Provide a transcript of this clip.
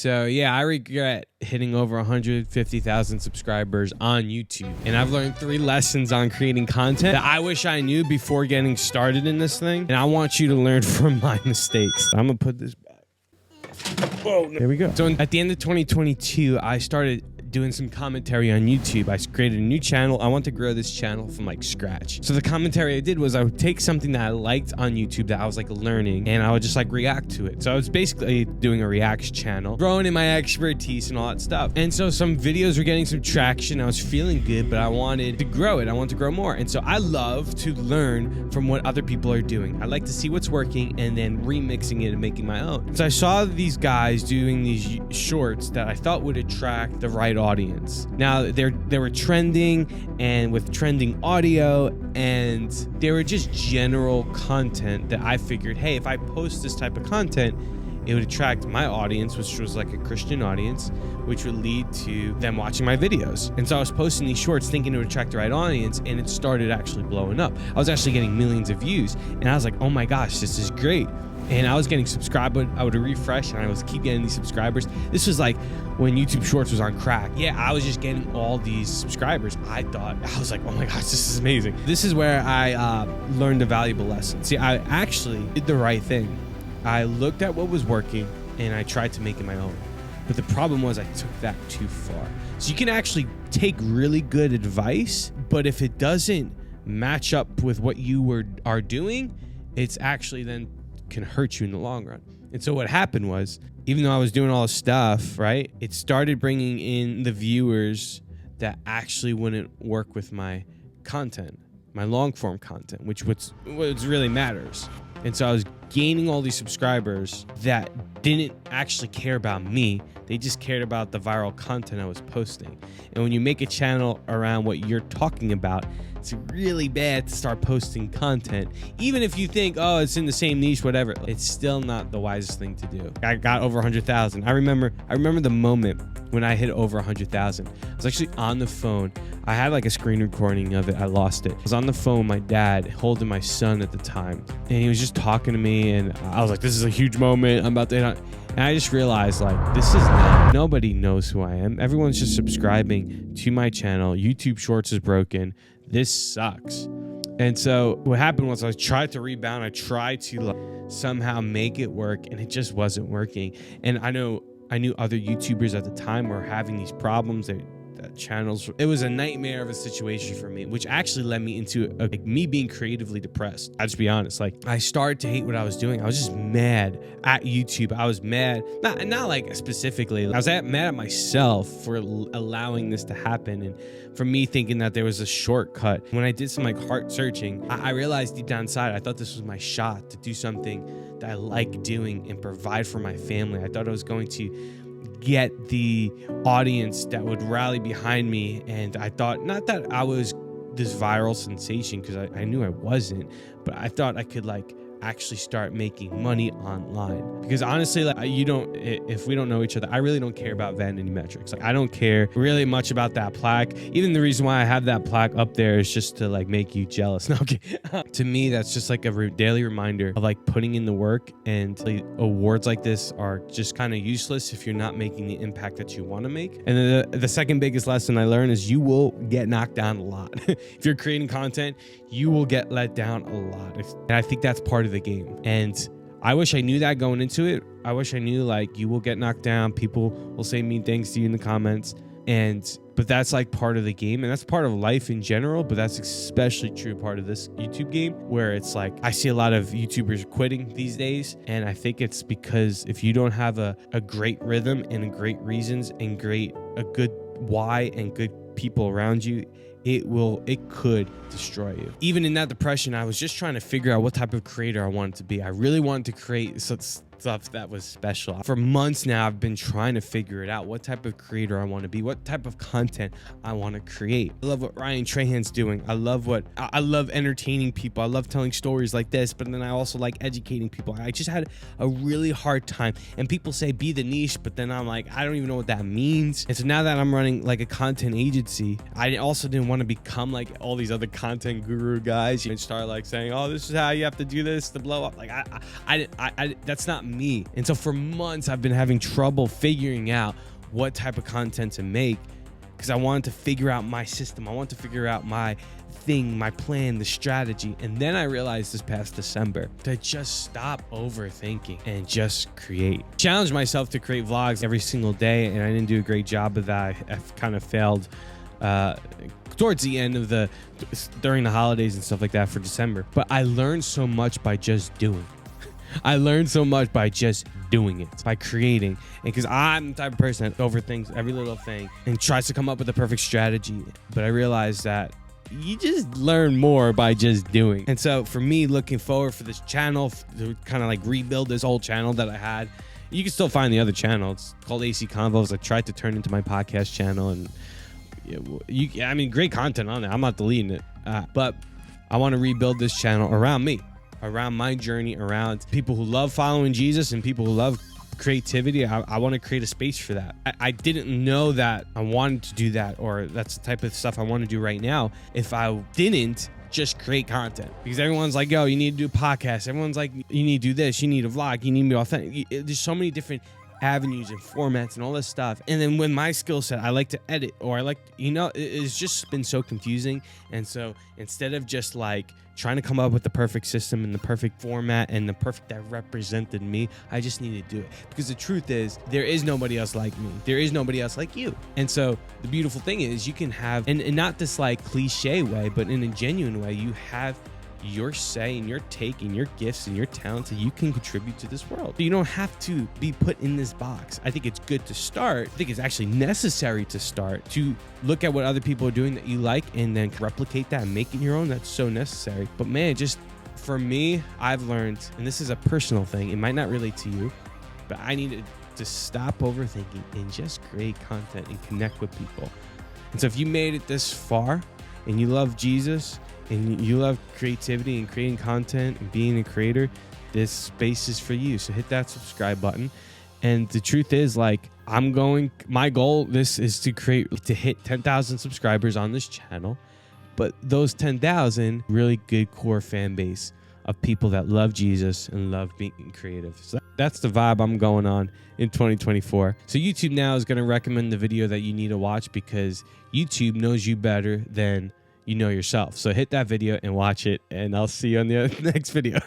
So yeah, I regret hitting over 150,000 subscribers on YouTube. And I've learned 3 lessons on creating content that I wish I knew before getting started in this thing. And I want you to learn from my mistakes. I'm gonna put this back. Oh, there we go. So at the end of 2022, I started doing some commentary on YouTube. I created a new channel. I want to grow this channel from like scratch. So the commentary I did was I would take something that I liked on YouTube that I was like learning, and I would just like react to it. So I was basically doing a reaction channel, growing in my expertise and all that stuff. And so some videos were getting some traction. I was feeling good, but I wanted to grow it. I wanted to grow more. And so I love to learn from what other people are doing. I like to see what's working and then remixing it and making my own. So I saw these guys doing these shorts that I thought would attract the right audience. Now they were trending and with trending audio, and they were just general content that I figured, hey, if I post this type of content, it would attract my audience, which was like a Christian audience, which would lead to them watching my videos. And so I was posting these shorts thinking it would attract the right audience, and it started actually blowing up. I was actually getting millions of views, and I was like, oh my gosh, this is great. And I was getting subscribed, but I would refresh and I was keep getting these subscribers. This was like when YouTube Shorts was on crack. Yeah, I was just getting all these subscribers. I was like, oh my gosh, this is amazing. This is where I learned a valuable lesson. See, I actually did the right thing. I looked at what was working and I tried to make it my own. But the problem was I took that too far. So you can actually take really good advice, but if it doesn't match up with what you are doing, it's actually then can hurt you in the long run. And so what happened was, even though I was doing all this stuff, right, it started bringing in the viewers that actually wouldn't work with my content, my long form content, which what really matters. And so I was gaining all these subscribers that didn't actually care about me. They just cared about the viral content I was posting. And when you make a channel around what you're talking about, it's really bad to start posting content. Even if you think, oh, it's in the same niche, whatever, it's still not the wisest thing to do. I got over 100,000. I remember the moment when I hit over 100,000. I was actually on the phone. I had like a screen recording of it. I lost it. I was on the phone with my dad, holding my son at the time. And he was just talking to me, and I was like, this is a huge moment. I'm about to hit. And I just realized, like, this is nobody knows who I am. Everyone's just subscribing to my channel. YouTube Shorts is broken. This sucks. And so what happened was I tried to rebound. I tried to somehow make it work, and it just wasn't working. And I knew other YouTubers at the time were having these problems. Channels. It was a nightmare of a situation for me, which actually led me into me being creatively depressed. I'll just be honest. Like, I started to hate what I was doing. I was just mad at YouTube. I was mad, not like specifically. I was mad at myself for allowing this to happen, and for me thinking that there was a shortcut. When I did some like heart searching, I realized deep down inside, I thought this was my shot to do something that I like doing and provide for my family. I thought I was going to get the audience that would rally behind me, and I thought, not that I was this viral sensation, because I knew I wasn't, but I thought I could like actually start making money online. Because honestly, like, if we don't know each other, I really don't care about vanity metrics. Like, I don't care really much about that plaque. Even the reason why I have that plaque up there is just to like make you jealous. No, okay. To me, that's just like a daily reminder of like putting in the work, and like, awards like this are just kind of useless if you're not making the impact that you want to make. And then the second biggest lesson I learned is you will get knocked down a lot. If you're creating content, you will get let down a lot. And I think that's part of the game. And I wish I knew that going into it. I wish I knew, like, you will get knocked down. People will say mean things to you in the comments. But that's like part of the game, and that's part of life in general, but that's especially true part of this YouTube game, where it's like, I see a lot of YouTubers quitting these days, and I think it's because if you don't have a great rhythm and great reasons and a good why and good people around you, it could destroy you. Even in that depression, I was just trying to figure out what type of creator I wanted to be. I really wanted to create stuff that was special. For months now, I've been trying to figure it out, what type of creator I want to be, what type of content I want to create. I love what Ryan Trahan's doing. I love entertaining people. I love telling stories like this, but then I also like educating people. I just had a really hard time, and people say be the niche, but then I'm like, I don't even know what that means. And so now that I'm running like a content agency, I also didn't want to become like all these other content guru guys and start like saying, oh, this is how you have to do this to blow up. Like, I that's not me. And so for months, I've been having trouble figuring out what type of content to make because I wanted to figure out my system. I wanted to figure out my thing, my plan, the strategy. And then I realized this past December to just stop overthinking and just create. Challenged myself to create vlogs every single day, and I didn't do a great job of that. I've kind of failed towards the end of during the holidays and stuff like that for December. But I learned so much by just doing. I learned so much by just doing it, by creating. And because I'm the type of person that overthinks every little thing and tries to come up with the perfect strategy. But I realized that you just learn more by just doing. And so for me, looking forward for this channel, to kind of like rebuild this old channel that I had. You can still find the other channel. It's called AC Convos. I tried to turn into my podcast channel, and I mean, great content on there. I'm not deleting it. But I want to rebuild this channel around me, around my journey, around people who love following Jesus and people who love creativity. I want to create a space for that. I didn't know that I wanted to do that, or that's the type of stuff I want to do right now if I didn't just create content. Because everyone's like, yo, you need to do a podcast. Everyone's like, you need to do this. You need a vlog. You need to be authentic. There's so many different avenues and formats and all this stuff. And then with my skill set, I like to edit, or I like, it's just been so confusing. And so instead of just like trying to come up with the perfect system and the perfect format and the perfect that represented me, I just need to do it. Because the truth is, there is nobody else like me. There is nobody else like you. And so the beautiful thing is you can have, and not this like cliche way, but in a genuine way, you have your say and your take and your gifts and your talents that you can contribute to this world. You don't have to be put in this box. I think it's good to start. I think it's actually necessary to start, to look at what other people are doing that you like and then replicate that and make it your own. That's so necessary. But man, just for me, I've learned, and this is a personal thing, it might not relate to you, but I needed to stop overthinking and just create content and connect with people. And so if you made it this far and you love Jesus and you love creativity and creating content and being a creator, this space is for you. So hit that subscribe button. And the truth is, like, my goal, this is to hit 10,000 subscribers on this channel. But those 10,000, really good core fan base of people that love Jesus and love being creative. So that's the vibe I'm going on in 2024. So YouTube now is going to recommend the video that you need to watch, because YouTube knows you better than you know yourself. So hit that video and watch it, and I'll see you on the next video.